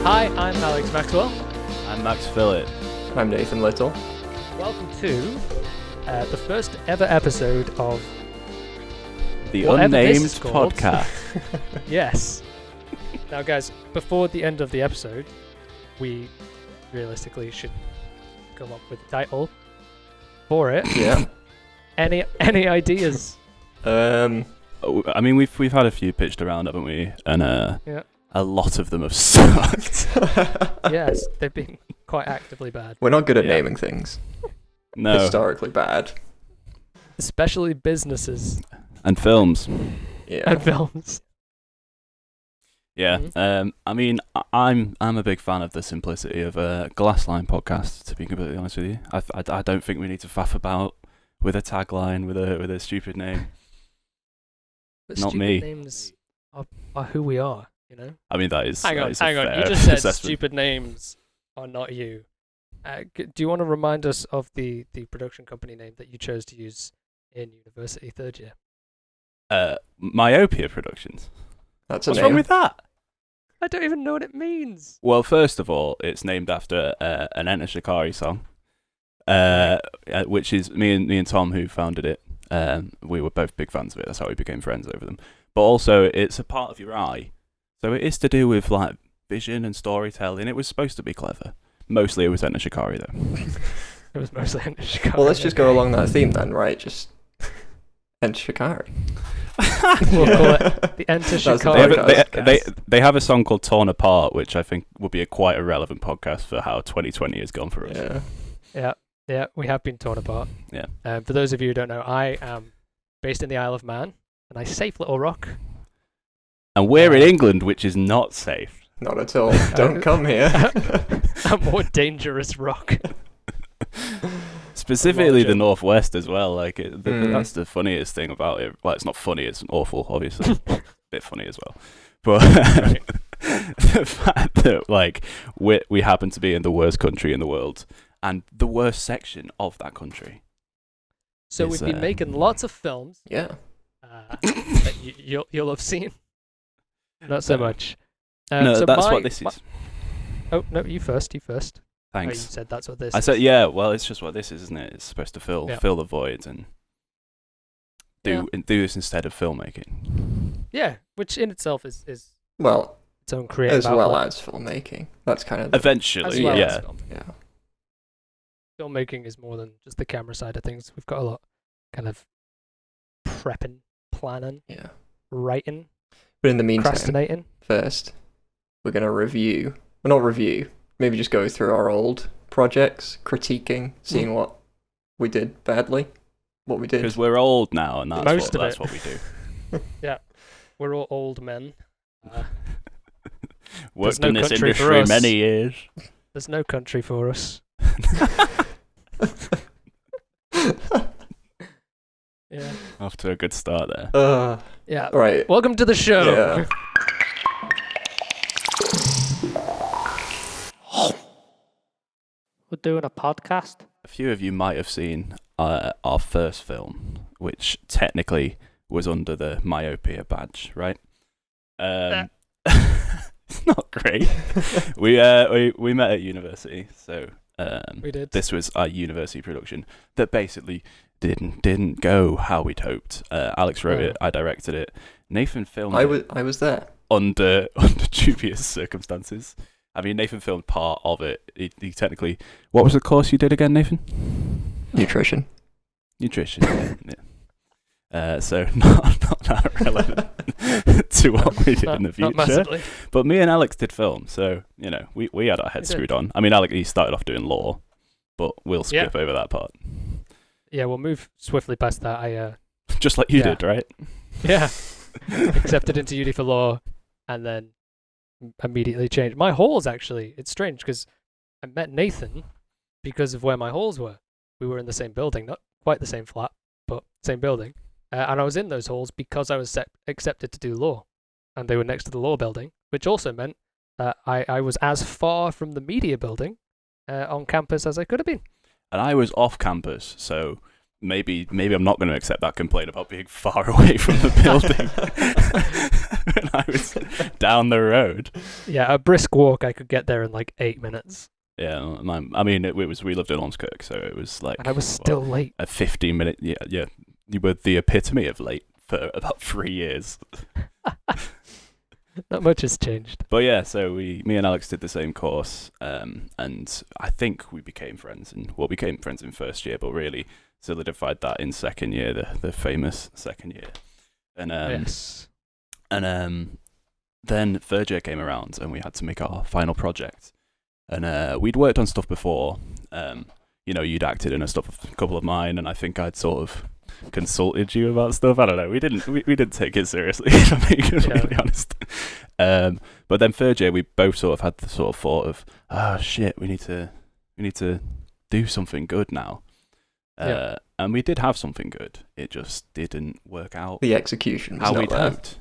Hi, I'm Alex Maxwell. I'm Max Phillip. I'm Nathan Little. Welcome to the first ever episode of The whatever Unnamed this is called. Podcast. Yes. Now, guys, before the end of the episode, we realistically should come up with a title for it. Yeah. Any ideas? I mean, we've had a few pitched around, haven't we? And Yeah. a lot of them have sucked. Yes, they've been quite actively bad, We're not good at Yeah. naming things. No. Historically bad. especially businesses And films. Yeah. and films. Yeah. Mhm. I mean, I'm a big fan of the simplicity of a Glassline podcast. To be completely honest with you, I don't think we need to faff about with a tagline with a stupid name. But Not stupid me. names are who we are, you know? I mean, that is. Hang that on. is a You fair just said assessment. stupid names are not you. Do you want to remind us of the production company name that you chose to use in university third year? Myopia Productions. That's a What's name. wrong with that? I don't even know what it means. Well, first of all, it's named after an Enter Shikari song, which is me and Tom who founded it. We were both big fans of it. That's how we became friends over them. But also, it's a part of your eye, so it is to do with like vision and storytelling. It was supposed to be clever. Mostly, it was Enter Shikari though. It was mostly in Chicago. Well, let's just go along that theme then, right? Just Enter Shikari. We'll call it the Enter That's the Chicago. podcast. They have a song called Torn Apart, which I think would be a quite irrelevant podcast for how 2020 has gone for us. Yeah. Yeah, we have been torn apart. Yeah. For those of you who don't know, I am based in the Isle of Man, a nice safe little rock. And we're in England, which is not safe. Not at all. Don't come here. A more dangerous rock. Specifically the Larger. Northwest as well. Like that's Mm. the funniest thing about it. Well, it's not funny. It's awful, obviously. A bit funny as well. But Right. the fact that like we happen to be in the worst country in the world and the worst section of that country. So Is, we've been making lots of films Yeah. that you'll have seen. Not so much. No, so that's my- what this my- is. Oh no, you first. Oh, you Thanks. said that's what this. I is. said, yeah. Well, it's just what this is, isn't it? It's supposed to fill Yeah. the void and do this instead of filmmaking. Yeah, which in itself is Well, its own creative as well outlet. as filmmaking. That's kind of the, Eventually, As well yeah. as film. yeah. Filmmaking is more than just the camera side of things. We've got a lot kind of prepping, planning, Yeah. writing, But in the meantime, procrastinating. first, we're going to review. Well, not review. Maybe just go through our old projects, critiquing, seeing what we did badly, what we did. Because we're old now, and that's Most what of that's it. what we do. We're all old men. Worked no in this country for industry us. many years. There's no country for us. Yeah. Off to a good start there. Yeah. Right. Welcome to the show. Yeah. We're doing a podcast. A few of you might have seen our first film, which technically was under the myopia badge, right? It's not great. we met at university, so We did. this was our university production that basically didn't go how we'd hoped. Alex wrote No. it, I directed it. Nathan filmed I it was there. under dubious circumstances. I mean, Nathan filmed part of it. He technically, what was the course you did again, Nathan? Nutrition. Nutrition. Yeah. So not that relevant to what we did in the Not future. massively. But me and Alex did film, so you know we had our heads We did. screwed on. I mean, Alex he started off doing law, but we'll skip over that part. Yeah, we'll move swiftly past that. I Just like you Yeah. did, right? yeah, accepted into uni for law, and then immediately changed. My halls actually, it's strange because I met Nathan because of where my halls were. We were in the same building, not quite the same flat, but same building. And I was in those halls because I was accepted to do law, and they were next to the law building, which also meant that I was as far from the media building on campus as I could have been. And I was off campus, so maybe I'm not going to accept that complaint about being far away from the building when I was down the road. Yeah, a brisk walk, I could get there in like 8 minutes. Yeah, I mean, we lived in Ormskirk, so it was like... And I was still late. A 15-minute... Yeah. You were the epitome of late for about 3 years. Not much has changed. But yeah, so me and Alex did the same course, and I think we became friends, became friends in first year, but really solidified that in second year, the famous second year. And Yes. And then third year came around, and we had to make our final project. And we'd worked on stuff before. You'd acted in a couple of mine, and I think I'd sort of consulted you about stuff. I don't know. We didn't take it seriously, if I'm being completely honest. But then third year, we both sort of had the sort of thought of, oh shit, we need to do something good now. And we did have something good. It just didn't work out. The execution was how not we'd there. hoped.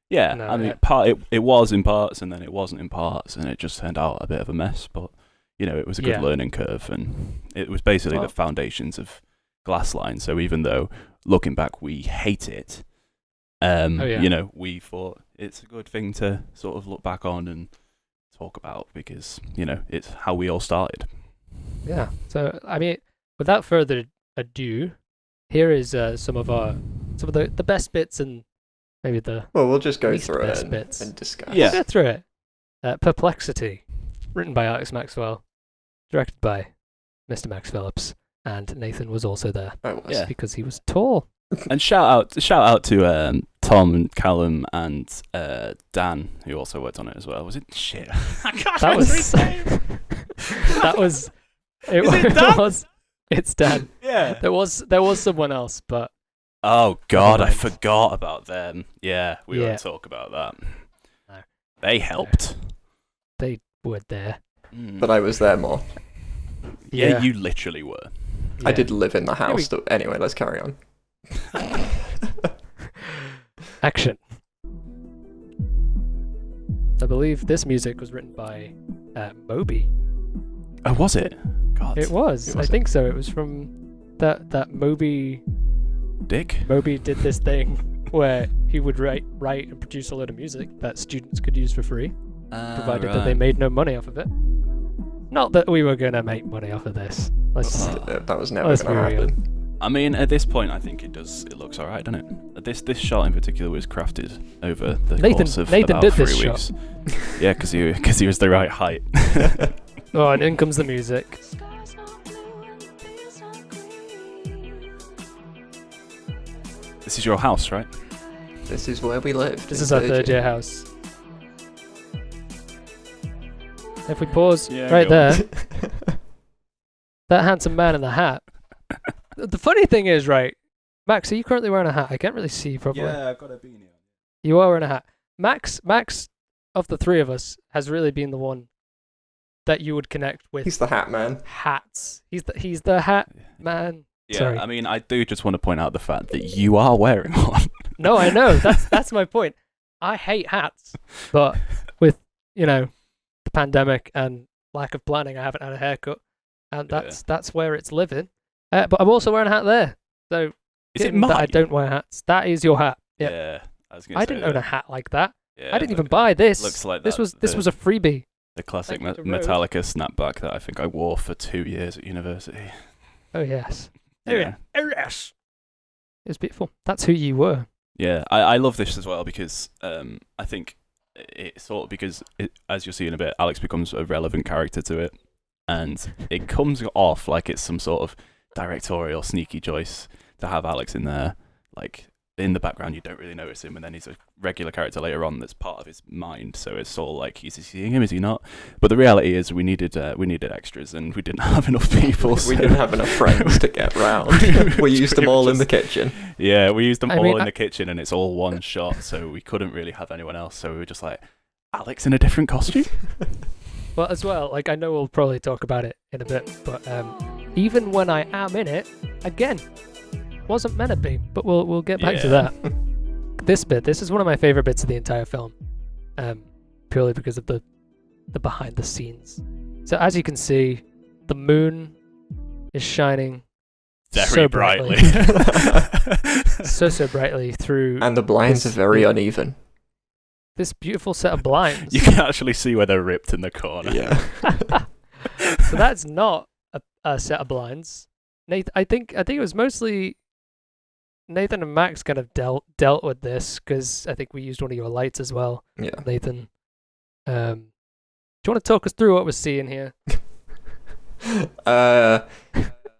Yeah, No, I mean, yeah. it was in parts, and then it wasn't in parts, and it just turned out a bit of a mess. But it was a good learning curve, and it was basically the foundations of Glassline. So even though looking back we hate it, we thought it's a good thing to sort of look back on and talk about because it's how we all started. Yeah. So I mean, without further ado, here is some of the best bits and maybe the Well, we'll just go least through best it bits. and discuss. Yeah. Go through it. Perplexity, written by Alex Maxwell, directed by Mr. Max Phillips, and Nathan was also there I was. Yeah. because he was tall. And shout out to Tom and Callum and Dan, who also worked on it as well. Was it shit? I can't That remember was his name. that was it. Is it Dan? Was it's Dan. Yeah. There was someone else, but Oh God, I mind. forgot about them. Yeah, we Yeah. won't talk about that. No. They helped. they were there. Mm. But I was there more. Yeah, you literally were. I Yeah. did live in the Here we- house. Anyway, let's carry on. Action. I believe this music was written by Moby. Oh, was it? God. It was. Who I was it? think so. It was from that Moby. Dick. Moby did this thing where he would write and produce a load of music that students could use for free, provided that they made no money off of it. Not that we were gonna make money off of this. Let's. That was never Let's going to be real. happen. I mean, at this point, I think it does. It looks all right, doesn't it? This shot in particular was crafted over the course of Nathan about did 3 this weeks. Yeah, because he was the right height. Oh, and in comes the music. This is your house, right? This is where we live. This is our third year house. If we pause Yeah, right go on. there, that handsome man in the hat. The funny thing is, right, Max, are you currently wearing a hat? I can't really see you properly. I've got a beanie on. You are wearing a hat. Max, of the three of us, has really been the one that you would connect with He's the hat man. hats. He's the hat man. Yeah, Sorry. I mean, I do just want to point out the fact that you are wearing one. No, I know. That's my point. I hate hats, but with the pandemic and lack of planning, I haven't had a haircut, and that's where it's living. But I'm also wearing a hat there. So Is it given that I mine? don't wear hats. That is your hat. Yep. Yeah, I was gonna I say didn't own a that. hat like that. Yeah, I didn't even look- buy this. Looks like this that, was a freebie. the classic Thank you to Rode. Metallica snapback that I think I wore for 2 years at university. Oh yes. Yeah. Oh yes. It was beautiful. That's who you were. Yeah, I love this as well because I think it sort of as you'll see in a bit, Alex becomes a relevant character to it, and it comes off like it's some sort of directorial sneaky choice to have Alex in there. Like in the background, you don't really notice him, and then he's a regular character later on that's part of his mind. So it's sort of like, is he seeing him? Is he not? But the reality is, we needed extras, and we didn't have enough people. We didn't have enough friends to get round. We used them all in the kitchen. Yeah, we used them I all mean, in the kitchen, and it's all one shot, so we couldn't really have anyone else. So we were just like, Alex in a different costume? Well, as well, like I know we'll probably talk about it in a bit, but even when I am in it, again, wasn't meant to be. But we'll get back to Yeah. that. This is one of my favorite bits of the entire film, purely because of the behind the scenes. So as you can see, the moon is shining very so brightly. so brightly through And the blinds are This- very uneven. this beautiful set of blinds. You can actually see where they're ripped in the corner. Yeah. So that's not a set of blinds. I think it was mostly Nathan and Max kind of dealt with this because I think we used one of your lights as well, Yeah. Nathan. Do you want to talk us through what we're seeing here?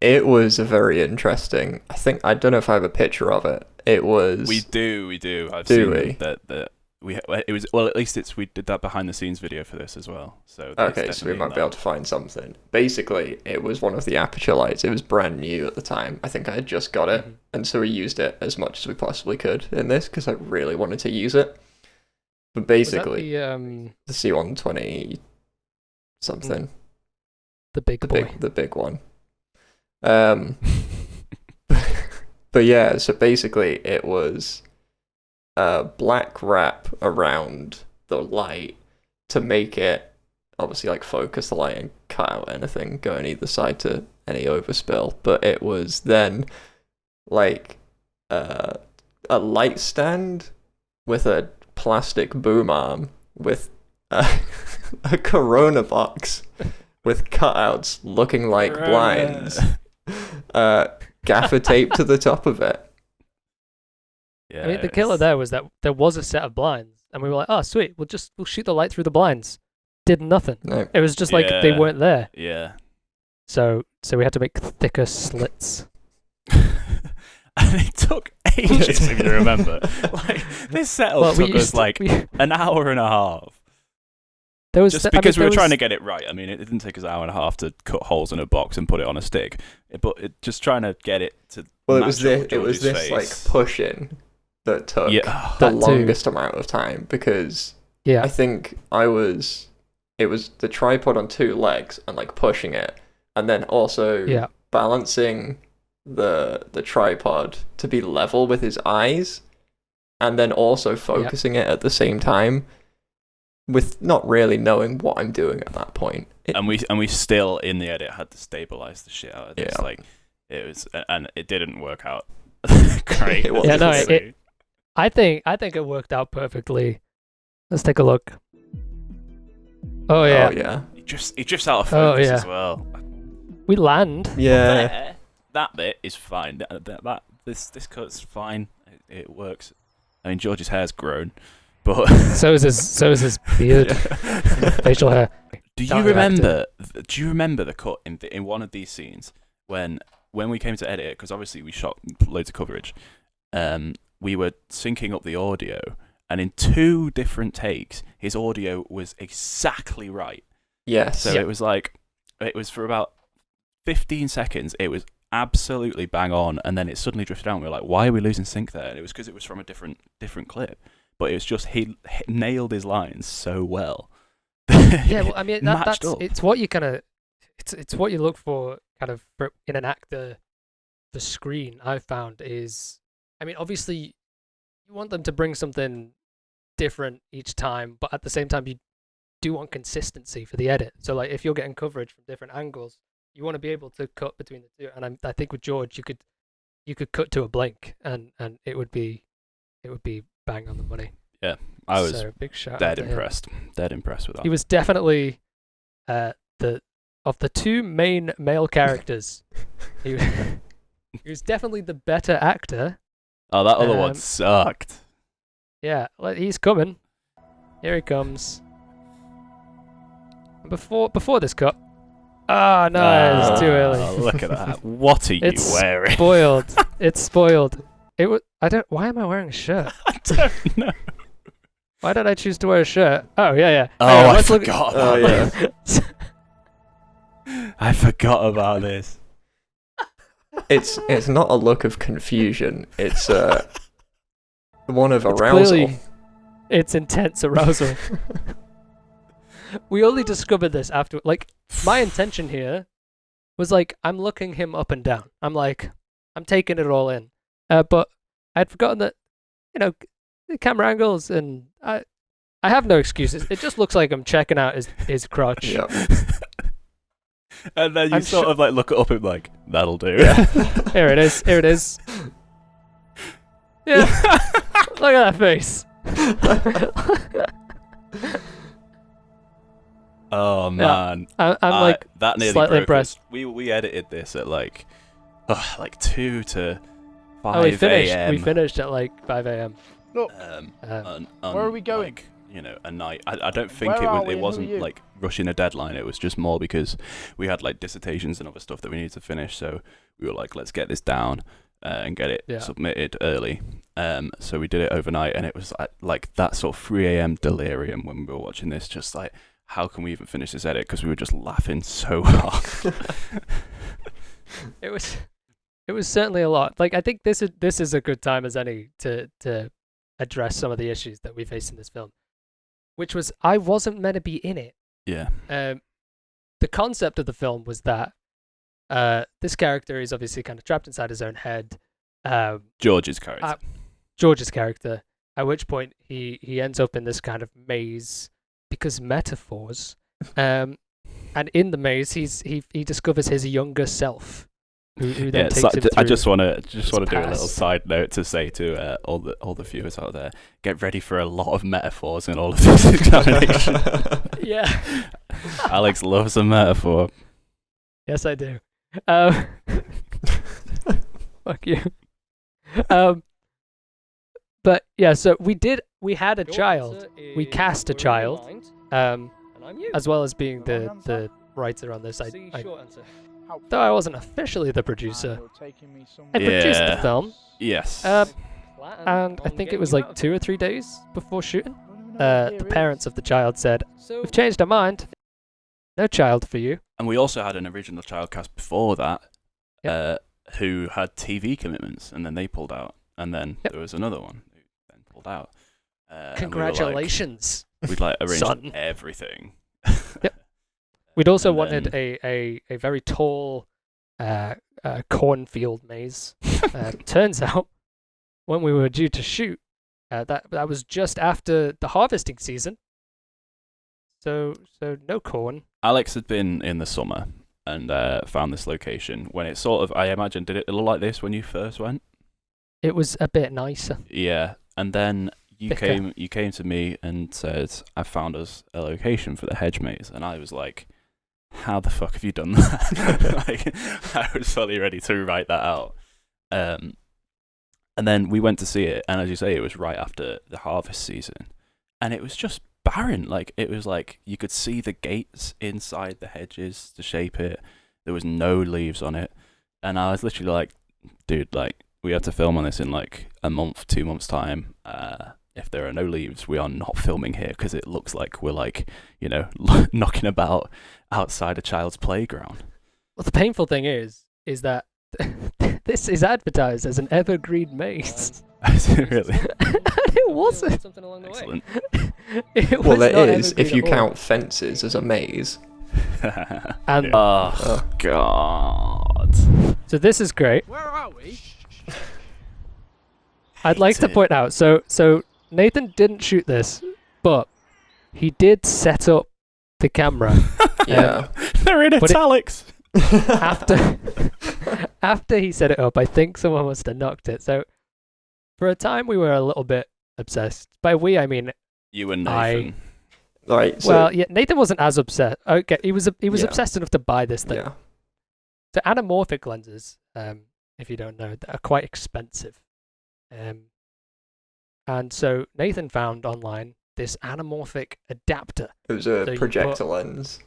It was very interesting. I don't know if I have a picture of it. It was. We do. I've Do seen we? that it was, well, at least we did that behind the scenes video for this as well. So it's Okay, so we definitely might be able to find something. Basically, it was one of the aperture lights. It was brand new at the time. I think I had just got it, Mhm. and so we used it as much as we possibly could in this because I really wanted to use it. But basically, Was the C120 something, the big boy. the big one. But yeah, so basically it was a black wrap around the light to make it obviously like focus the light and cut out anything going either side to any overspill. But it was then like a light stand with a plastic boom arm with a Corona box with cutouts looking like blinds, gaffer tape to the top of it. Yeah, I mean, the killer there was that there was a set of blinds, and we were like, "Oh, sweet, we'll shoot the light through the blinds." Did nothing. No, It was just like they Yeah. weren't there. Yeah. So we had to make thicker slits. And it took ages, if you remember. Like, this setup took us like an hour and a half. there was Just because we were trying to get it right. I mean, it didn't take us an hour and a half to cut holes in a box and put it on a stick, but just trying to get it to. well, it match was up this George's like face. push in that took Yeah. the That too. longest amount of time because Yeah. I think it was the tripod on two legs and like pushing it, and then also Yeah. balancing the tripod to be level with his eyes, and then also focusing it at the same time, with not really knowing what I'm doing at that point. And we still in the edit had to stabilize the shit out of this. Yeah. Like, it was, and it didn't work out great. It wasn't. Yeah, no, obviously. I think it worked out perfectly. Let's take a look. Oh yeah, Oh yeah. He drifts out of Oh, focus yeah. as well. we land. Yeah. There, that bit is fine. This cut's fine. It works. I mean, George's hair's grown, but So is his beard, facial hair. do you Don't remember? Do you remember the cut in one of these scenes when we came to edit it? Because obviously we shot loads of coverage. We were syncing up the audio, and in 2 different takes, his audio was exactly right. Yes. So it was like, it was for about 15 seconds, it was absolutely bang on, and then it suddenly drifted out, and we were like, why are we losing sync there? And it was because it was from a different clip. But it was just, he nailed his lines so well. Yeah, well, I mean, Matched that's up. it's what you kind of, it's what you look for kind of in an actor. The screen I've found is, I mean, obviously, you want them to bring something different each time, but at the same time, you do want consistency for the edit. So, like, if you're getting coverage from different angles, you want to be able to cut between the two. And I think with George, you could cut to a blink, and it would be bang on the money. I was so, big shout out dead to him. impressed. Dead impressed with that. He was definitely of the 2 main male characters. he was definitely the better actor. Oh, that other Um, one sucked. Yeah, he's coming. Here he comes. Before this cut. Ah, no, it's too early. Look at that. What are you It's wearing? Spoiled. It's spoiled. It was. Why am I wearing a shirt? I don't know. Why did I choose to wear a shirt? Oh yeah. Oh, Hang on, I let's look forgot Oh, about yeah. this. I forgot about this. It's not a look of confusion. It's one of It's arousal. clearly- It's intense arousal. We only discovered this after. Like, my intention here was like, I'm looking him up and down. I'm taking it all in. But I'd forgotten that, the camera angles, and I have no excuses. It just looks like I'm checking out his crotch. Yeah. And then you I'm sort sure- of like look it up and like, that'll do. Here it is. Here it is. Yeah. Look at that face. Oh man, I'm like that nearly slightly broke impressed. us. We edited this at like 2 to 5 Oh, we finished. a.m. We finished at like 5 a.m. on, Where are we going? Like, a night. I don't think Where are we it and who wasn't are you? like rushing a deadline. It was just more because we had like dissertations and other stuff that we needed to finish. So we were like, let's get this down and get it submitted early. So we did it overnight, and it was like that sort of 3 a.m. delirium when we were watching this. Just like, how can we even finish this edit? Because we were just laughing so hard. It was certainly a lot. Like I think this is a good time as any to address some of the issues that we face in this film, which was I wasn't meant to be in it. Yeah. The concept of the film was that this character is obviously kind of trapped inside his own head. George's character. George's character, at which point he ends up in this kind of maze because metaphors. And in the maze, he discovers his younger self, who then takes him I through just want to do a little past. side note to say to all the viewers out there: get ready for a lot of metaphors in all of this examination. Yeah. Alex loves a metaphor. Yes, I do. Fuck you. But yeah, so we had a child. We cast a child. As well as being the writer on this, though I wasn't officially the producer, I produced the film, Yes. and I think it was like 2 or 3 days before shooting. The parents of the child said, "We've changed our mind. No child for you." And we also had an original child cast before that, who had TV commitments, and then they pulled out, and then there was another one who then pulled out. Congratulations. We'd like arranged Son. everything. We'd also And wanted then- a very tall cornfield maze. Turns out, when we were due to shoot, that was just after the harvesting season. So no corn. Alex had been in the summer and found this location when it sort of, I imagine, did it look like this when you first went? It was a bit nicer. Yeah, and then you Thicker. came to me and said, I found us a location for the hedge maze, and I was like, how the fuck have you done that? Like, I was fully ready to write that out. And then we went to see it, and as you say, it was right after the harvest season, and it was just barren. Like, it was like you could see the gates inside the hedges to shape it. There was no leaves on it, and I was literally like, dude, like, we have to film on this in like a month, 2 months time. If there are no leaves, we are not filming here because it looks like we're like, knocking about outside a child's playground. Well, the painful thing is that this is advertised as an evergreen maze. Is it really? And it wasn't. Something along the way. Excellent. It Well, was it not is if evergreen you at all. count fences as a maze. And Oh, God. so this is great. Where are we? I'd like to it. point out, so Nathan didn't shoot this, but he did set up the camera Yeah. They're in But it- italics. after he set it up. I think someone must have knocked it. So for a time we were a little bit obsessed. By we, I mean You and Nathan. Right. So, well, yeah. Nathan wasn't as obsessed. Okay, he was Yeah. obsessed enough to buy this thing. yeah. So anamorphic lenses, if you don't know, are quite expensive. And so Nathan found online this anamorphic adapter. It was So a you projector put- lens.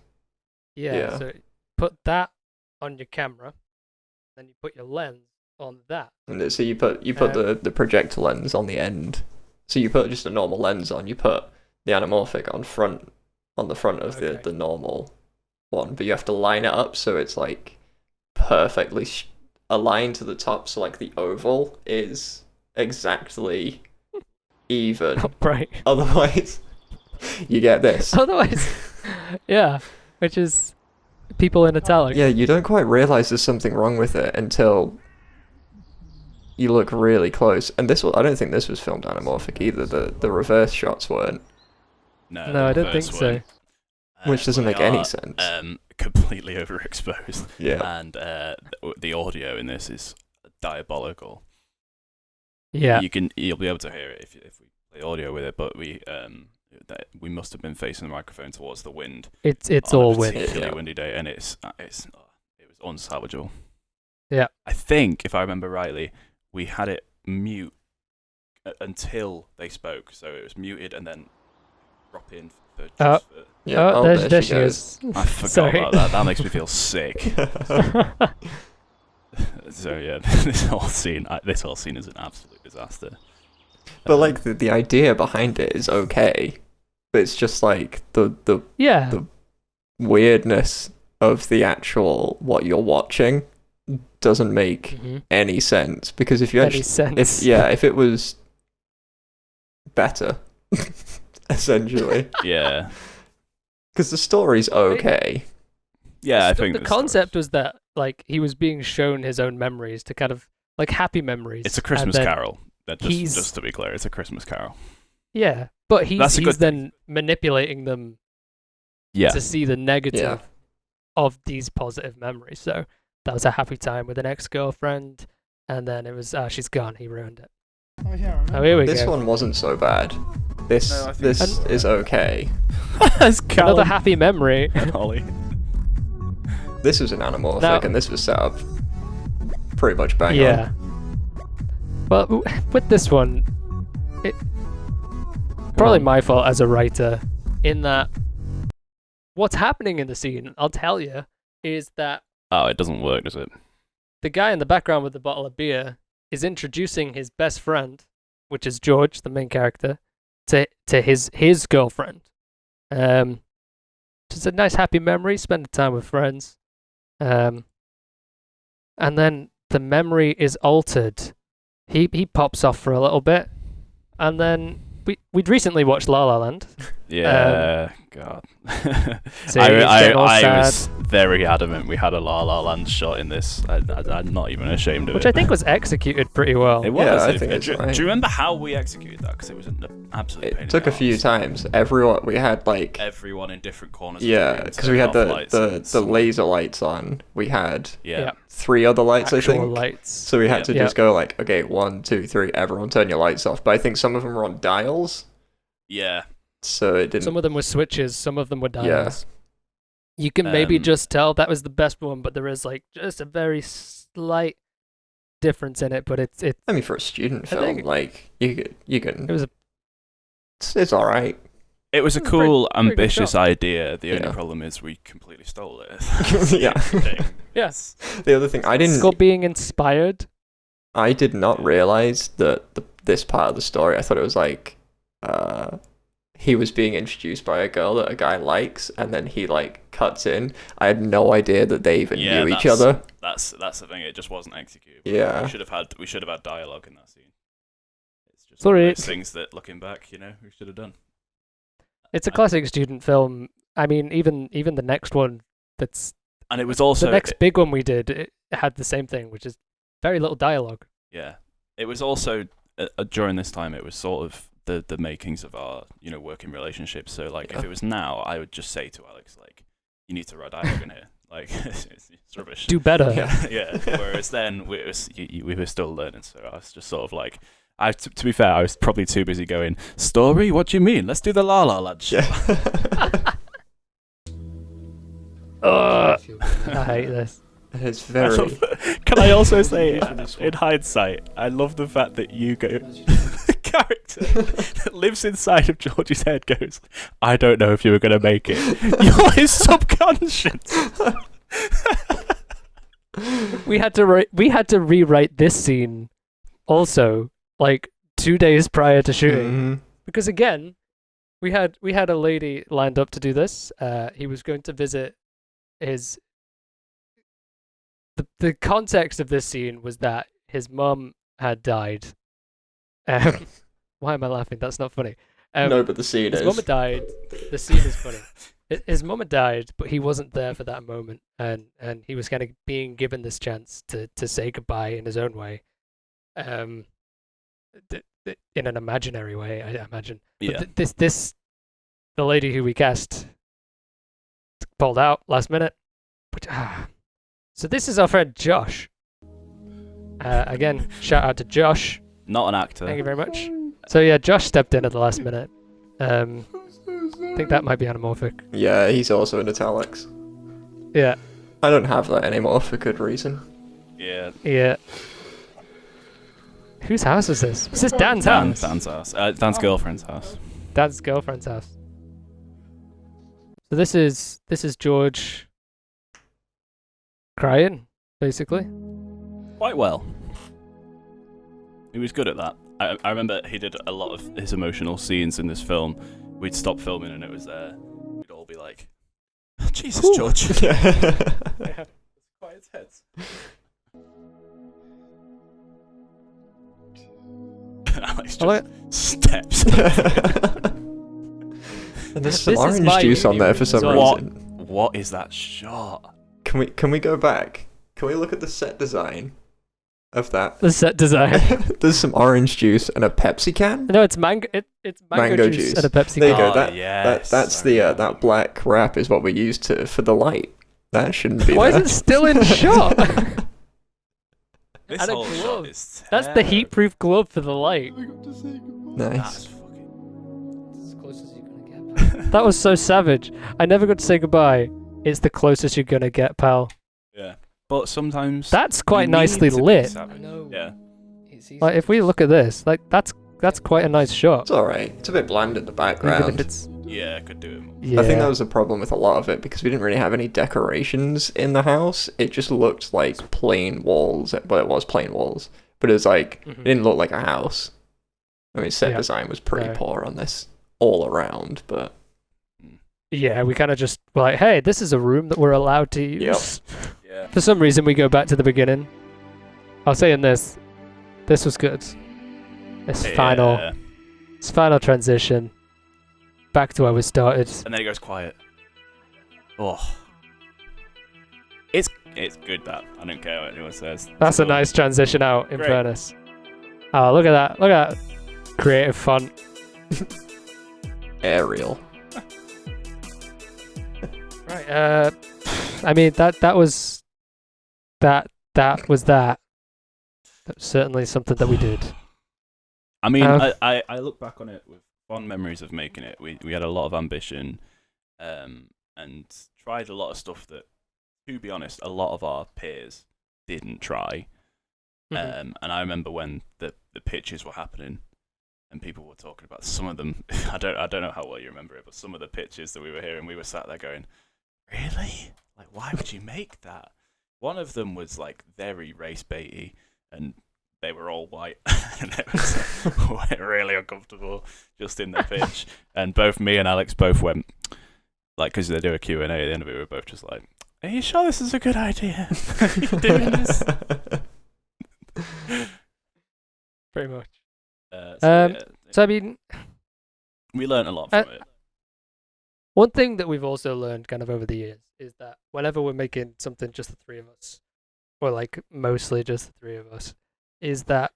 Yeah. Yeah. So put that on your camera, then you put your lens on that. And so you put the projector lens on the end. So you put just a normal lens on. You put the anamorphic on the front of Okay. the normal one, but you have to line it up so it's like perfectly aligned to the top. So like the oval is exactly even. Right. Otherwise, you get this. Otherwise, yeah, which is people in italic. Yeah, you don't quite realize there's something wrong with it until you look really close. And I don't think this was filmed anamorphic either. The reverse shots weren't. No, I don't think so. Which doesn't They make any are, sense. Completely overexposed, Yeah. and the audio in this is diabolical. Yeah. You'll be able to hear it if we play audio with it, but we must have been facing the microphone towards the wind. It's on all a wind. particularly Yeah. windy day, and it was unsalvageable. Yeah. I think if I remember rightly, we had it mute until they spoke, so it was muted and then drop in for just for. Yeah. Oh, there she goes. is. I forgot Sorry. about that. That makes me feel sick. So yeah, this whole scene is an absolute disaster. But like the idea behind it is okay, but it's just like the Yeah. The weirdness of the actual what you're watching doesn't make Mhm. any sense, because if you Any actually sense? if it was better essentially, Yeah, because the story's okay. yeah. I The- think the concept was that like he was being shown his own memories to kind of like happy memories. it's a and Christmas then- Carol. he's- Just to be clear, it's a Christmas Carol. Yeah, but That's a he's good then manipulating them Yeah, to see the negative Yeah. of these positive memories. So that was a happy time with an ex-girlfriend, and then it was she's gone. He ruined it. Oh yeah. Oh, here we This go. one wasn't so bad. This No, I think- this is okay. it's Another Callum happy memory. and Holly. This was an anamorphic, Now- and this was set up pretty much bang Yeah. Well, with this one, it probably on. my fault as a writer, in that what's happening in the scene, I'll tell you, is that Oh, it doesn't work, does it? the guy in the background with the bottle of beer is introducing his best friend, which is George, the main character, to his girlfriend. Just a nice happy memory, spending time with friends. And then the memory is altered. He pops off for a little bit, and then we'd recently watched La La Land. Yeah, God. So he's getting all I was sad. very adamant we had a La La Land shot in this. I'm not even ashamed of Which it. I think was executed pretty well. It was. Yeah, I think it's do, right. do you remember how we executed that? Because it was an absolute pain It in took the a few arse. times. Everyone we had like Everyone in different corners. yeah, of the room because we had turning off lights and the some- laser lights on. We had Yeah. 3 other lights, I Actual think. lights. So we had to Yeah. just go like, okay, 1, 2, 3, everyone turn your lights off. But I think some of them were on dials, Yeah. so it didn't. Some of them were switches, some of them were Yeah. dials. You can maybe Um, just tell that was the best one, but there is like just a very slight difference in it. But it's I mean, for a student I film, think- like you can. it was a It's all right. It was a It was a pretty- cool, pretty good ambitious shot. idea. The only Yeah. problem is we completely stole it. Yeah. yes. The other thing, I It's didn't. called being inspired. I did not realize that this part of the story. I thought it was like, he was being introduced by a girl that a guy likes, and then he like cuts in. I had no idea that they even Yeah, knew each that's- other. That's the thing. It just wasn't executed. Yeah. We should have had dialogue in that scene. It's just Sorry. one of those things that, looking back, we should have done. It's a classic student film. I mean, even the next one, that's And it was also the next big one we did, it had the same thing, which is very little dialogue. Yeah, it was also during this time. It was sort of the makings of our working relationship. So like, if Yeah. it was now, I would just say to Alex like, "You need to write dialogue in here." Like, it's rubbish. Do better. Yeah. Yeah. Whereas then we were still learning, so I was just sort of like, to be fair, I was probably too busy going, "Story? What do you mean? Let's do the La La Land shit." Yeah. I hate this. It's very. Can I also say, in hindsight, I love the fact that you go, the character that lives inside of George's head goes, "I don't know if you were going to make it." You're his subconscious. We had to rewrite this scene also like 2 days prior to shooting. Mhm. Because again, we had a lady lined up to do this. He was going to visit his. The context of this scene was that his mum had died. Why am I laughing? That's not funny. No, but the scene His is. mum had died. The scene is funny. His mum had died, but he wasn't there for that moment, and he was kind of being given this chance to say goodbye in his own way, in an imaginary way, I imagine. Yeah. But the lady who we cast pulled out last minute. So this is our friend Josh. Again, shout out to Josh. Not an actor. Thank you very much. So yeah, Josh stepped in at the last minute. I think that might be anamorphic. Yeah, he's also in italics. Yeah, I don't have that anymore for good reason. Yeah. yeah. Whose house is this? Is this Dan's house? Dan's house. Dan's girlfriend's house. Dan's girlfriend's house. So this is George crying, basically. Quite well. He was good at that. I remember he did a lot of his emotional scenes in this film. We'd stop filming and it was there. We'd all be like, Jesus, Ooh. George. Yeah. Quite intense. Alex just Hello? steps. And there's This some is orange my juice on there for as some well. reason. What is that shot? Can we go back? Can we look at the set design of that? The set design. There's some orange juice and a Pepsi can. No, it's mango. It's mango, Mango juice, juice. and a Pepsi. There you can. go. That yes, that's I the remember. that black wrap is what we used for the light. That shouldn't be Why there. is it still in shot? This And a whole shot glove. is That's the terrible. heat-proof glove for the light. Nice. That's fucking... As close as you're gonna get. That was so savage. I never got to say goodbye. It's the closest you're gonna get, pal. Yeah. But sometimes... That's you quite need nicely to be lit. savage. know. Yeah. Like, if we look at this, like that's quite a nice shot. It's alright. It's a bit bland in the Even if background. it's Yeah, I could do it more. yeah. I think that was a problem with a lot of it because we didn't really have any decorations in the house. It just looked like plain walls. Well, it was plain walls, but it was like Mhm. it didn't look like a house. I mean, set Yeah. design was pretty No. poor on this all around, but Yeah, we kind of just were like, hey, this is a room that we're allowed to use. Yeah. For some reason, we go back to the beginning. I'll say in this was good. This final transition back to where we started. And then it goes quiet. Oh. It's good, that. I don't care what anyone says. That's a Cool. nice transition out, in Great. fairness. Oh, look at that. Look at that creative font. Arial. Right. I mean, that was that. That was certainly something that we did. I mean, Um, I look back on it with fond memories of making it. We had a lot of ambition, and tried a lot of stuff that, to be honest, a lot of our peers didn't try. Mhm. And I remember when the pitches were happening, and people were talking about some of them. I don't know how well you remember it, but some of the pitches that we were hearing, we were sat there going, "Really? Like, why would you make that?" One of them was like very race baity, and they were all white, and it was really uncomfortable just in the pitch. And both me and Alex both went, like, because they do a Q&A at the end of it, we were both just like, "Are you sure this is a good idea? Are you doing this?" Pretty much. So, yeah, So I mean, we learned a lot from it. one thing that we've also learned kind of over the years is that whenever we're making something just the three of us, or like mostly just the three of us, is that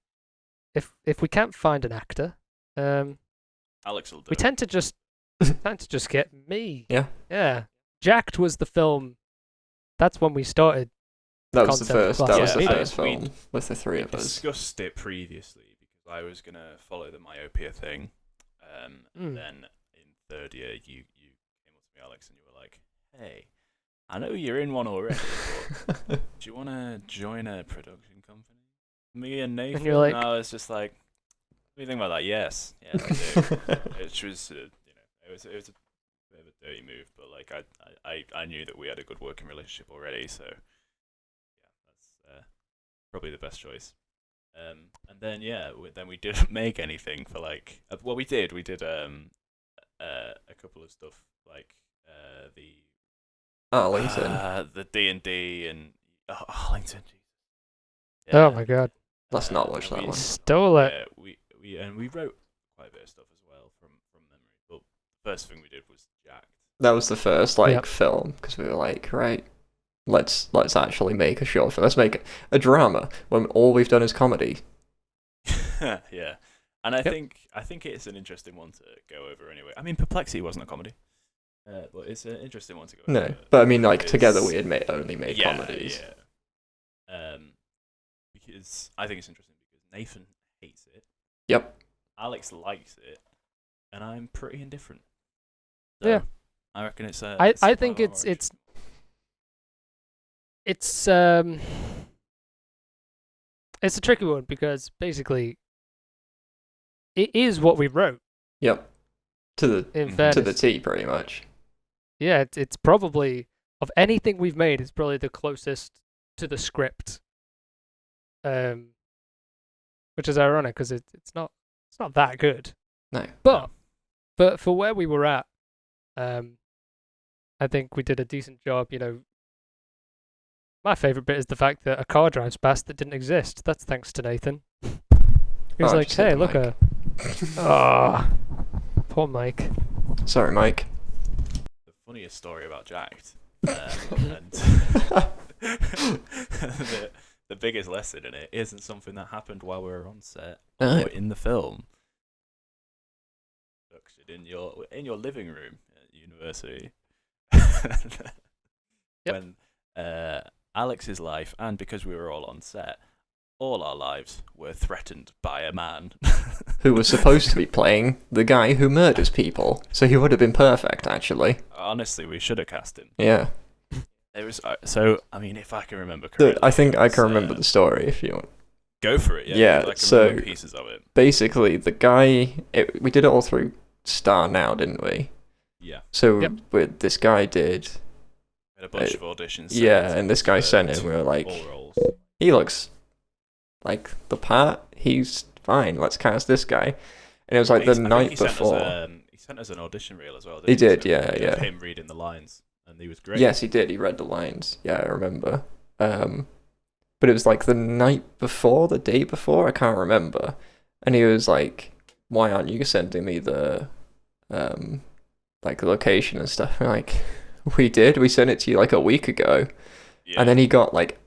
if we can't find an actor, Alex will do we it. tend to just get me. Yeah. Yeah. Jacked was the film. That's when we started. That was the Concept first. class. That was Yeah, the I- first we- film with the three of us. discussed it previously because I was going to follow the myopia thing. Mm. And then in third year, you came up to me, Alex, and you were like, "Hey, I know you're in one already, but do you want to join a production company?" Me and Nathan. you're like- and I was just like, "What do you think about that?" Yes, I do. Which was, it was a bit of a dirty move, but like I knew that we had a good working relationship already, so yeah, that's probably the best choice. And then then we didn't make anything for like well we did a couple of stuff like the Arlington. the D&D and Arlington. Oh my god. Let's not watch and that we- one. Stole it. Yeah, we wrote quite a bit of stuff as well from memory. But the first thing we did was Jacked. That was the first Yep. film because we were like, right, let's actually make a short film. Let's make a drama when all we've done is comedy. Yeah, and I Yep. think it's an interesting one to go over anyway. I mean, Perplexity wasn't a comedy. But it's an interesting one to go. No, over but I mean, like because- together we had only made yeah, comedies. Yeah. Because I think it's interesting because Nathan hates it. Yep. Alex likes it, and I'm pretty indifferent. Yeah. I reckon it's a. I think it's a tricky one because basically it is what we wrote Yep. To the in Mhm. fairness. to the T, pretty much. Yeah, it's probably of anything we've made, it's probably the closest to the script. Which is ironic because it's not that good. No. But for where we were at, I think we did a decent job. You know, my favorite bit is the fact that a car drives past that didn't exist. That's thanks to Nathan. He was Oh, like, just hit "Hey, the look, mic." oh, poor Mike." Sorry, Mike. The funniest story about Jacked, and the biggest lesson in it isn't something that happened while we were on set No. or in the film. In your living room at university, when Alex's life, and because we were all on set, all our lives were threatened by a man Who was supposed to be playing the guy who murders people, so he would have been perfect, actually. Honestly, we should have cast him. Yeah. It was so. I mean, if I can remember Dude, correctly, I think I it's, can remember the story if you want. Go for it. Yeah, I can so- remember pieces of it. Basically, the guy. We did it all through Star Now, didn't we? Yeah, So Yep. this guy did. we had a bunch of auditions. Yeah, sent and this guy for sent in. We were like, all roles. he looks like the part. He's fine. Let's cast this guy. And it was like I the think night he sent us, before. he sent us an audition reel as well. He did, So yeah, of yeah. Him reading the lines, and he was great. Yes, he did. He read the lines. Yeah, I remember. But it was like the night before, the day before. I can't remember. And he was like, "Why aren't you sending me the, like location and stuff?" And like, we did. We sent it to you like a week ago. Yeah. And then he got like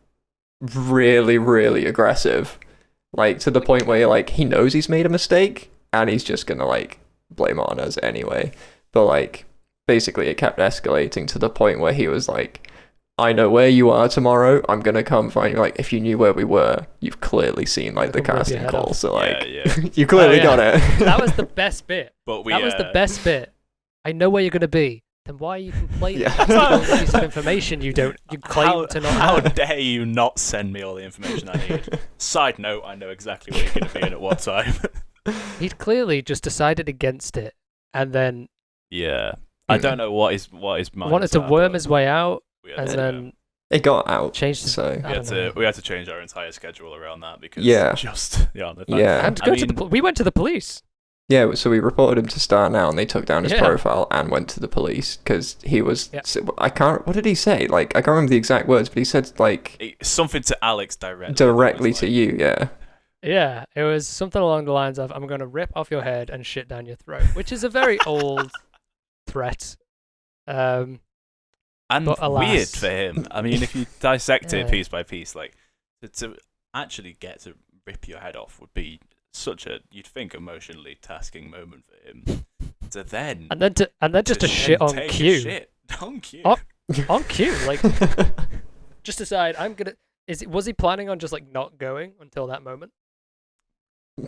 really, really aggressive, like to the point where like he knows he's made a mistake and he's just gonna like blame it on us anyway. But like basically, it kept escalating to the point where he was like, "I know where you are tomorrow. I'm gonna come find you." Like, if you knew where we were, you've clearly seen like the Rip your casting head call. off. So like, yeah. you clearly Oh, yeah. got it. That was the best bit. But we That was the best bit. I know where you're gonna be. Then why are you complaining? Yeah. That's the piece of information you claim how, to not How have. dare you not send me all the information I need? Side note: I know exactly where you're going to be and at what time. He'd clearly just decided against it, and then Yeah, I don't know what his mind wanted was to at, worm but his way out, we had and to, then It got out. changed his. So we had to change our entire schedule around that because Yeah. just the fact Yeah. And to I go to mean, the we went to the police. yeah, so we reported him to Star Now, and they took down his Yeah. profile and went to the police because he was. Yeah. I can't. What did he say? Like, I can't remember the exact words, but he said like something to Alex directly. directly It was to like, you. Yeah. Yeah, it was something along the lines of, "I'm going to rip off your head and shit down your throat," which is a very old threat. And But alas. weird for him. I mean, if you dissect it Yeah. piece by piece, like to actually get to rip your head off would be such a, you'd think, emotionally tasking moment for him. To then And then just to shit then on take a cue. shit on cue. Oh. On cue, like just decide was he planning on just like not going until that moment?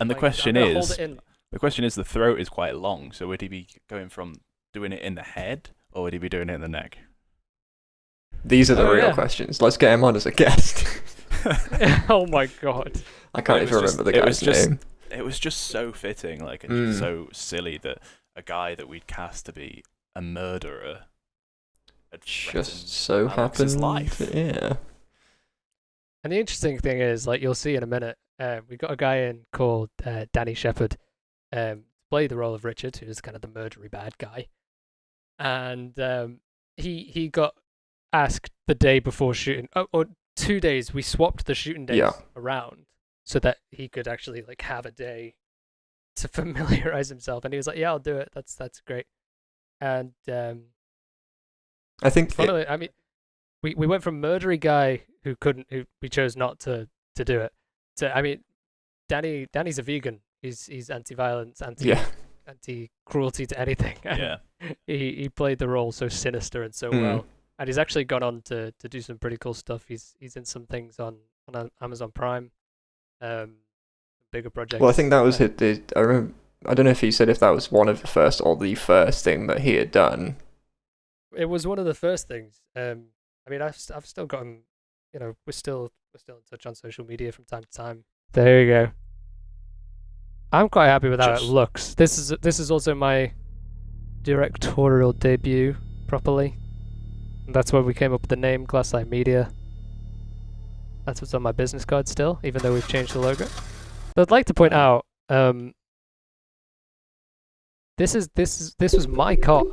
And the Like, question I'm gonna hold is, it in. the throat is quite long. So would he be going from doing it in the head, or would he be doing it in the neck? These are the Oh, real yeah. questions. Let's get him on as a guest. Oh my god. I can't It even was remember just- the it was guy's just- name. It was just so fitting, like, and just so silly that a guy that we'd cast to be a murderer had Just threatened so Alex's happened. life. Yeah. And the interesting thing is, like you'll see in a minute, we got a guy in called Danny Shepard, to play the role of Richard, who's kind of the murdery bad guy, and he got asked the day before shooting, or 2 days. We swapped the shooting days Yeah. around so that he could actually like have a day to familiarize himself, and he was like, "Yeah, I'll do it. That's great." And I think. funnily, I mean, we went from murdery guy who we chose not to do it to, I mean, Danny's a vegan. He's anti-violence, Yeah. cruelty to anything. Yeah. He played the role so sinister and so Mm. well, and he's actually gone on to do some pretty cool stuff. He's in some things on Amazon Prime, bigger projects. Well, I think that was I remember. I don't know if he said if that was one of the first or the first thing that he had done. It was one of the first things. I mean, I've still got him. You know, we're still in touch on social media from time to time. There you go. I'm quite happy with how it Just- looks. This is also my directorial debut properly. And that's where we came up with the name Glasslight Media. That's what's on my business card still, even though we've changed the logo. But I'd like to point out, this was my car,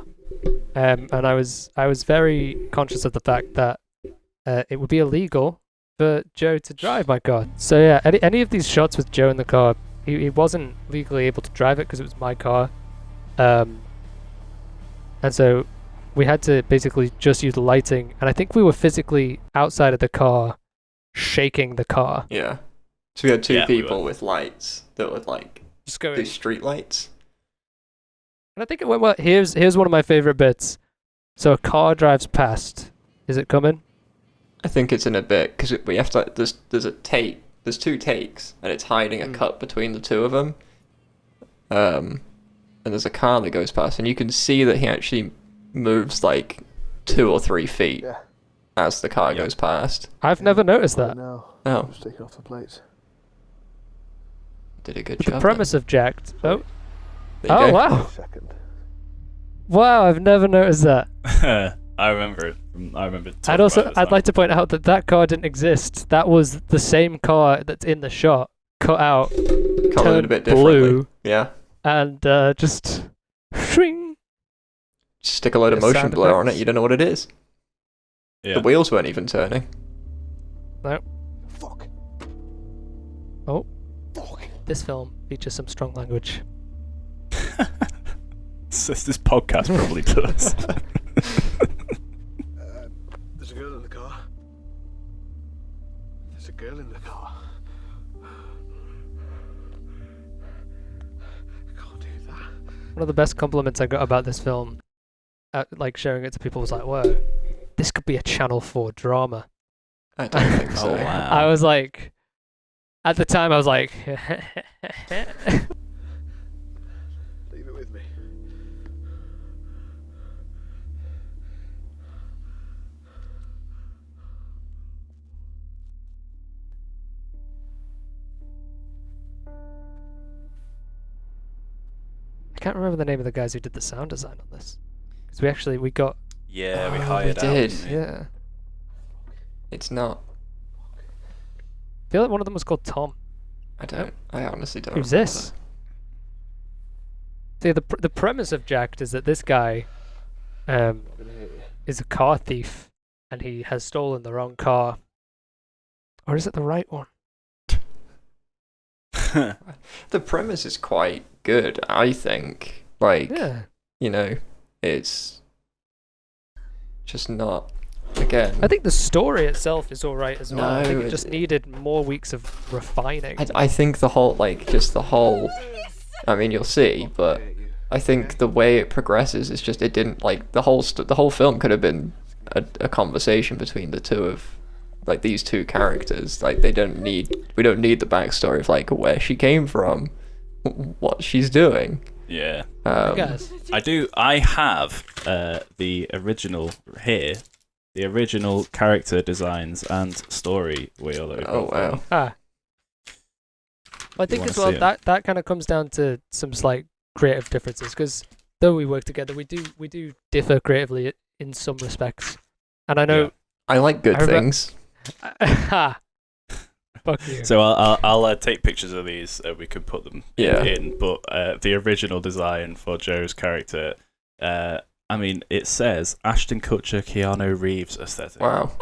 and I was very conscious of the fact that it would be illegal for Joe to drive my car. So yeah, any of these shots with Joe in the car, he wasn't legally able to drive it because it was my car, and so we had to basically just use lighting, and I think we were physically outside of the car, shaking the car, Yeah. So we had two Yeah, we people were. with lights that would like just do going. street lights. And I think it went well. Here's one of my favorite bits. So a car drives past. Is it coming? I think it's in a bit because we have to. There's a take. There's two takes, and it's hiding a Mm. cut between the two of them. And there's a car that goes past, and you can see that he actually moves like 2 or 3 feet Yeah. as the car Yep. goes past. I've never noticed that. No. Oh, Just taking off the plates. did a good The job. premise of Jacked. Oh, Then. There you go. wow. Wait a second. Wow, I've never noticed that. I remember it. I remember. I'd talking also about it I'd like to point out that that car didn't exist. That was the same car that's in the shot, cut out, Coloured a turned bit differently. blue, Yeah. and just shring. Just stick a load of Yeah, motion sound blur on it. effects. You don't know what it is. Yeah. The wheels weren't even turning. Fuck. Oh. Fuck. This film features some strong language. This podcast probably does. There's a girl in the car. There's a girl in the car. I can't do that. One of the best compliments I got about this film, like sharing it to people, was like, "Whoa, this could be a Channel 4 drama." I don't think so. Oh wow. I was like, at the time, I was like, Leave it with me. I can't remember the name of the guys who did the sound design on this, because we got Yeah, we Oh, hired we out. did. didn't we? yeah. It's not. I feel like one of them was called Tom. I honestly don't. Who's remember. this? See, the premise of Jacked is that this guy, is a car thief, and he has stolen the wrong car, or is it the right one? The premise is quite good, I think. Like, Yeah. you know, it's just not. Again, I think the story itself is all right as well. I think No, it just needed more weeks of refining. I think the whole, like, just the whole. I mean, you'll see, but I think the way it progresses is just it didn't like the whole film could have been a conversation between the two of like these two characters. Like we don't need the backstory of like where she came from, what she's doing. Yeah. Guys, I have the original here, the original character designs and story wheel. That we've Oh got for wow. well, I think wanna as well see 'em? that kind of comes down to some slight creative differences, because though we work together, we do differ creatively in some respects. And I know, I like good I remember- things. ha, fuck you. So I'll take pictures of these. We could put them Yeah. in. But the original design for Joe's character, I mean, it says Ashton Kutcher, Keanu Reeves aesthetic. Wow.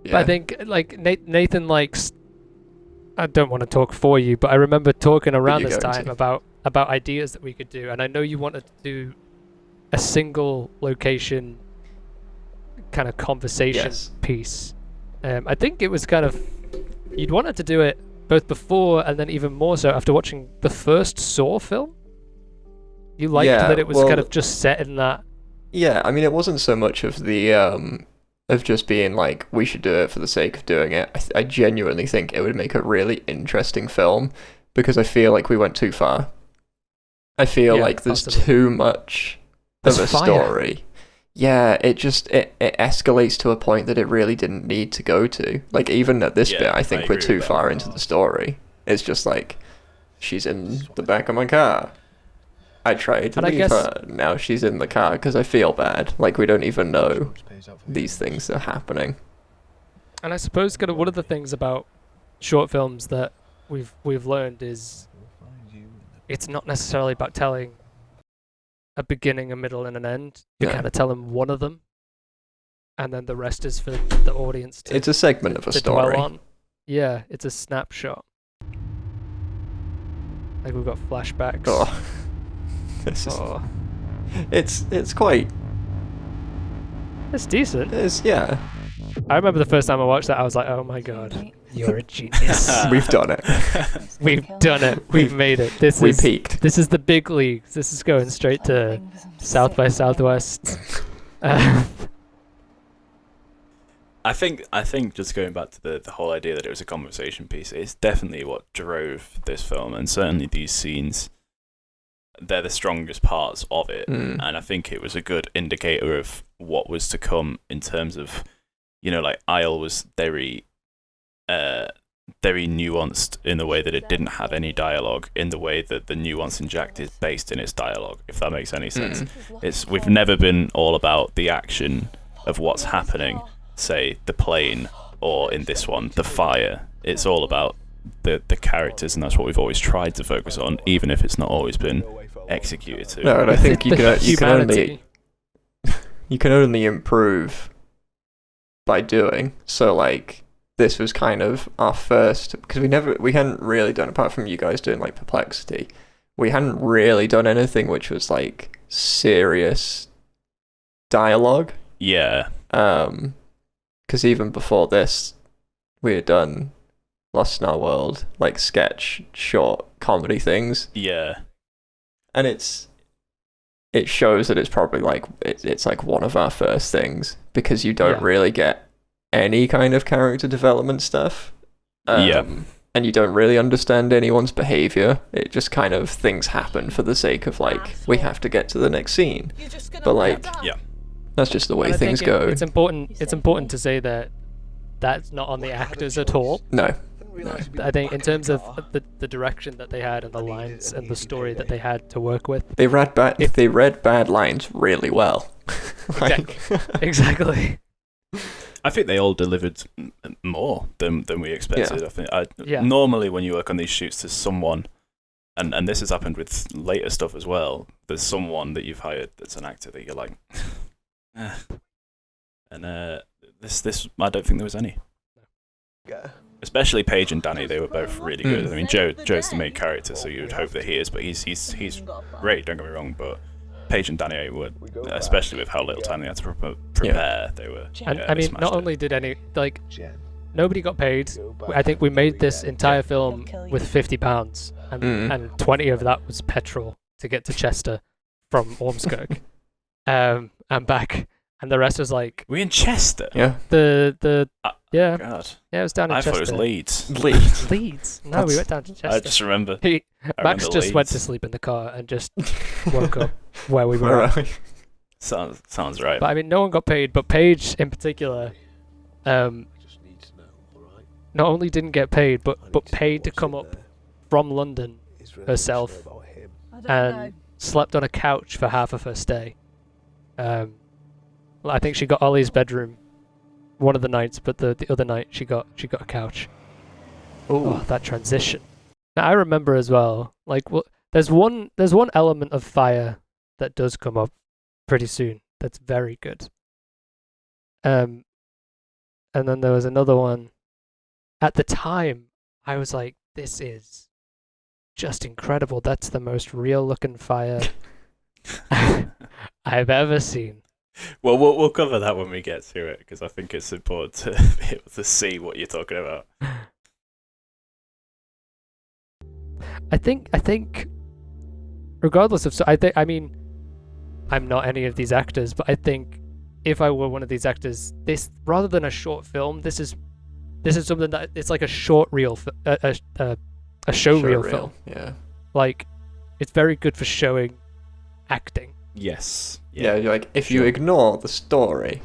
But I think like Nathan likes. I don't want to talk for you, but I remember talking around you're this going time to. about ideas that we could do, and I know you wanted to do a single location kind of conversation Yes. piece. I think it was kind of you'd wanted to do it both before and then even more so after watching the first Saw film. You liked Yeah, that it was well- kind of just set in that. Yeah, I mean, it wasn't so much of the of just being like we should do it for the sake of doing it. I genuinely think it would make a really interesting film because I feel like we went too far. I feel Yeah, like there's possibly. too much There's of a fire. story. Yeah, it just it escalates to a point that it really didn't need to go to. Like even at this Yeah, bit, I I think we're agree too with that. far into the story. It's just like she's in the back of my car. I tried to And I leave guess- her. Now she's in the car because I feel bad. Like we don't even know these things are happening. And I suppose kind of one of the things about short films that we've learned is it's not necessarily about telling a beginning, a middle, and an end. You Yeah. kind of tell them one of them, and then the rest is for the audience to, It's a segment of a to story. dwell on. Yeah, it's a snapshot. Like we've got flashbacks. Oh. This is, Oh, it's quite it's decent. yeah. I remember the first time I watched that, I was like, "Oh my god, you're a genius. We've done it. We've done it. We've made it. This We is peaked. this is the big leagues. This is going straight to South by Southwest." I think just going back to the whole idea that it was a conversation piece, it's definitely what drove this film, and certainly these scenes, they're the strongest parts of it. Mm. And I think it was a good indicator of what was to come in terms of, like Isle was very nuanced in the way that it didn't have any dialogue, in the way that the nuance in Jack is based in its dialogue, if that makes any sense. We've never been all about the action of what's happening, say the plane, or in this one the fire. It's all about the characters, and that's what we've always tried to focus on, even if it's not always been executed to. No, and I think you can humanity. only improve by doing. So like this was kind of our first, because we hadn't really done, apart from you guys doing like Perplexity, we hadn't really done anything which was like serious dialogue. Yeah, Because even before this, we had done Lost in Our World, like sketch, short comedy things, yeah, and it shows that it's probably like it's like one of our first things because you don't Yeah. really get any kind of character development stuff. Yeah. And you don't really understand anyone's behavior. It just kind of things happen for the sake of like we have to get to the next scene. But like yeah. that's just the way And I things think go. It's important. It's important to say that that's not on the actors at all. No. I think in terms of the direction that they had and the lines and the story that they had to work with. They read bad lines really well. Like- Exactly. I think they all delivered more than we expected. I think Yeah. normally when you work on these shoots, there's someone, and this has happened with later stuff as well. There's someone that you've hired that's an actor that you're like, eh. And this I don't think there was any. Especially Paige and Danny, they were both really good. I mean, Joe's the main character, so you would hope that he is, but he's great. Don't get me wrong, but Paige and Danny were, especially with how little time they had to prepare, they were. And yeah, I they mean, smashed not it. only did nobody got paid. I think we made this entire film with £50, and 20 of that was petrol to get to Chester from Ormskirk, and back, and the rest was like We in Chester. Yeah. yeah, God, it was down in I Chester. thought it was Leeds. Leeds. No, we went down to Chester. I just remember. Max remember just went to Leeds. sleep in the car and just woke up where we were. Where at. are we? Sounds right. But I mean, no one got paid, but Paige in particular, not only didn't get paid, but paid to come up from London herself and slept on a couch for half of her stay. I think she got Ollie's bedroom one of the nights, but the other night she got a couch. Oh, that transition. Now I remember as well. Like, there's one element of fire that does come up pretty soon. That's very good. And then there was another one. At the time, I was like, "This is just incredible. That's the most real-looking fire I've ever seen." Well, we'll cover that when we get to it, because I think it's important to be able to see what you're talking about. I think, regardless of, so I mean, I'm not any of these actors, but I think if I were one of these actors, this rather than a short film, this is something that it's like a short reel, a show reel film. Yeah. Like, it's very good for showing acting. Yes. Yeah, you're like, if you ignore the story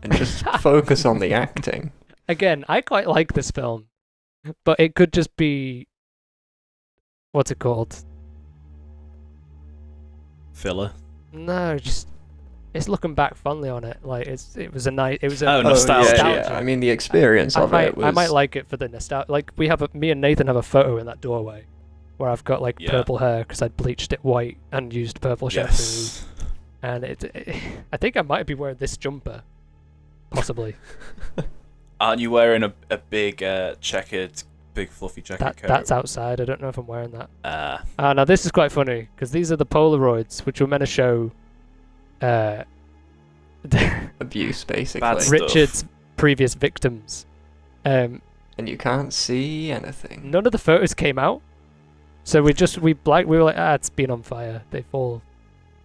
and just focus on the acting. Again, I quite like this film, but it could just be, what's it called? Filler. No, just it's looking back fondly on it. Like it was a nice, it was a Oh, nostalgia. Yeah. I mean, the experience of it was... I might like it for the nostalgia. Like me and Nathan have a photo in that doorway where I've got like purple hair because I bleached it white and used purple shampoo. Yes. And I think I might be wearing this jumper, possibly. Aren't you wearing a big checkered, big fluffy checkered coat? That's outside. I don't know if I'm wearing that. Ah. Now this is quite funny because these are the Polaroids which were meant to show abuse, basically. Bad stuff. Richard's previous victims. And you can't see anything. None of the photos came out, so we were like, it's been on fire. They fall.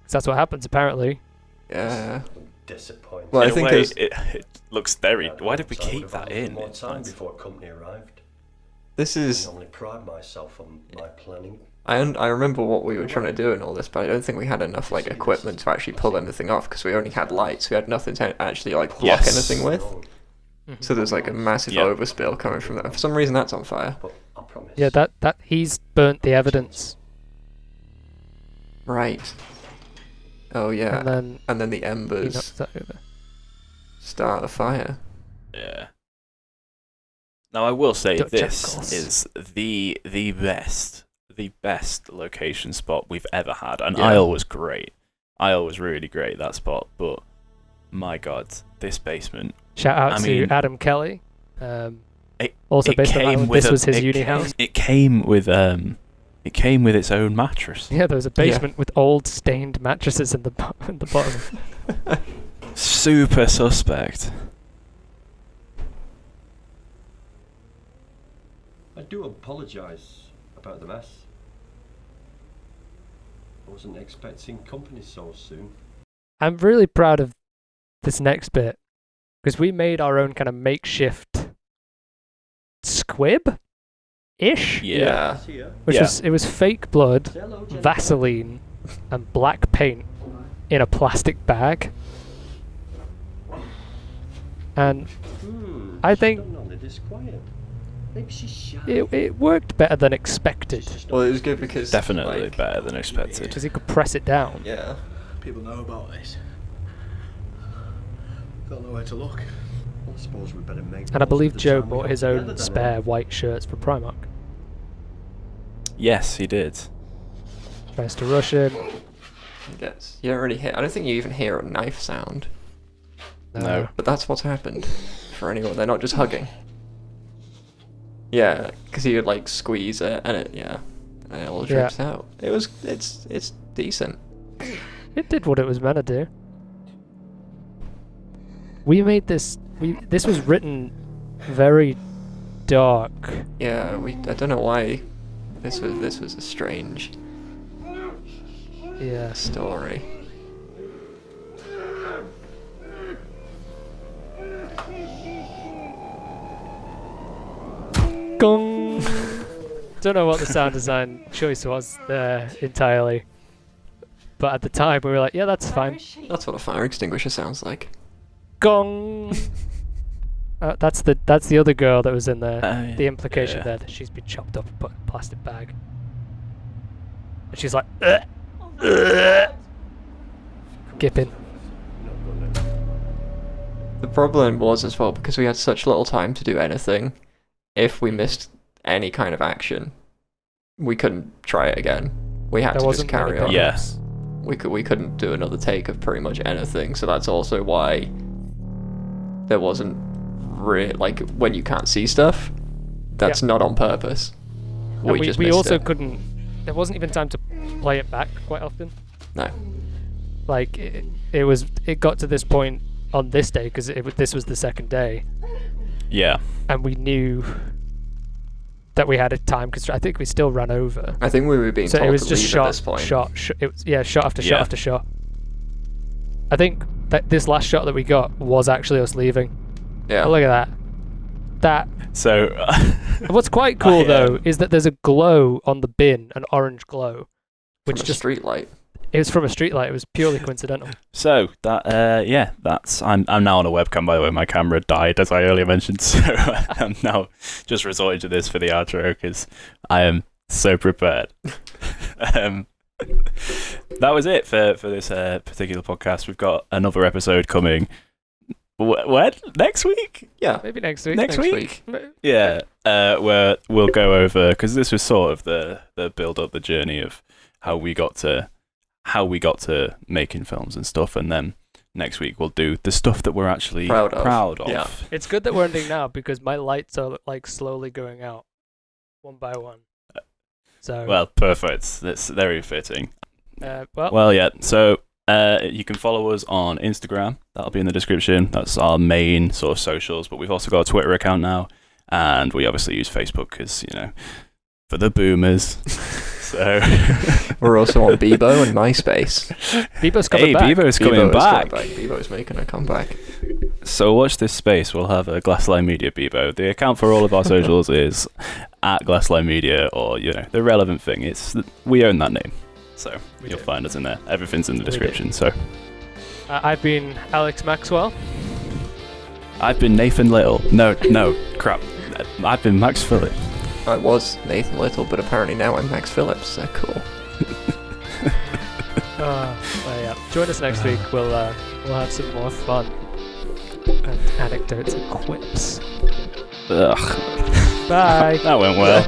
'Cause that's what happens apparently. Yeah. Disappointing. Well, I In a think way, there's- it looks very... I'd Why did we hoped I keep would that have had in? more It's time nice. before company arrived. This I is... normally pride myself on my planning. I remember what we were trying to do and all this, but I don't think we had enough like equipment to actually pull anything off because we only had lights. We had nothing to actually like block Yes. anything with. Mhm. So there's like a massive Yep. overspill coming from that. For some reason, that's on fire. But I promise. Yeah, that he's burnt the evidence, Right. Oh yeah. and then the he embers knocks that over. start a fire. Yeah. Now I will say Dutch this uncles. is the best location spot we've ever had, and Yeah. Isle was great. Isle was really great, that spot, but my God, this basement. Shout out I to mean, Adam Kelly. It- Also based on Ireland. This was his uni house. It came with its own mattress. Yeah, there was a basement with old stained mattresses in the bottom. Super suspect. I do apologise about the mess. I wasn't expecting company so soon. I'm really proud of this next bit because we made our own kind of makeshift squib ish, Yeah. which Yeah. was fake blood, Hello, gentlemen. Vaseline, and black paint in a plastic bag. And I she's think- done only this quiet. Maybe she's shy. it worked better than expected She's just Well, not- it was good because Definitely like, better than expected. because he could press it down. Yeah. People know about this. They'll know where to look. Well, I suppose we better make. the And I most believe of the Joe time we bought got his together own then, spare white shirts from Primark. Yes, he did. Tries to rush in. Yes. You don't really hear. I don't think you even hear a knife sound. No. But that's what's happened. For anyone, they're not just hugging. Yeah, because you would like squeeze it and it all drips out. It's decent. It did what it was meant to do. We made this. This was written very dark. Yeah, I don't know why this was a strange Yeah. story. Gong. Don't know what the sound design choice was there entirely, but at the time we were like, yeah, that's fine. That's what a fire extinguisher sounds like. Gong. That's the other girl that was in there. The implication yeah. there that she's been chopped up and put in a plastic bag. And she's like, "Ugh, ugh," gipping. Not gonna. The problem was as well because we had such little time to do anything. If we missed any kind of action, we couldn't try it again. We had There to just wasn't many carry on. Yeah. problems. We couldn't do another take of pretty much anything. So that's also why there wasn't like when you can't see stuff. That's not on purpose. And We just we missed also it. couldn't. There wasn't even time to play it back quite often. No. Like it got to this point on this day because this was the second day, Yeah. and we knew that we had a time constraint. I think we still ran over. I think we were being So told it was to just leave shot, at this point. It was shot after shot Yeah. after shot. I think that this last shot that we got was actually us leaving. Yeah. Oh, look at that. So, What's quite cool yeah. though is that there's a glow on the bin, an orange glow, which From a just street light. it was from a streetlight. It was purely coincidental. so that yeah, that's I'm now on a webcam, by the way. My camera died, as I earlier mentioned, so I'm now just resorting to this for the outro because I am so prepared. That was it for this particular podcast. We've got another episode coming. When? Next week? Yeah. Maybe next week. Next week? But- Yeah, where we'll go over, because this was sort of the build up, the journey of how we got to making films and stuff, and then next week we'll do the stuff that we're actually Proud of. of. Yeah. It's good that we're ending now because my lights are like slowly going out, one by one. So Well, perfect. That's very fitting. well, Well, yeah. So you can follow us on Instagram. That'll be in the description. That's our main sort of socials. But we've also got a Twitter account now, and we obviously use Facebook because for the boomers. So We're also on Bebo and MySpace. Bebo's coming back. Bebo's coming back. Bebo's making a comeback. So watch this space. We'll have a Glassline Media Bebo. The account for all of our socials is at Glassline Media, or the relevant thing. We own that name, so We you'll do. find us in there. Everything's in the We do. description. So I've been Alex Maxwell. I've been Nathan Little. No, crap. I've been Max Phillip. I was Nathan Little, but apparently now I'm Max Phillips. Cool. Well, yeah. Join us next week. We'll have some more fun and anecdotes and quips. Ugh, Bye. that went well.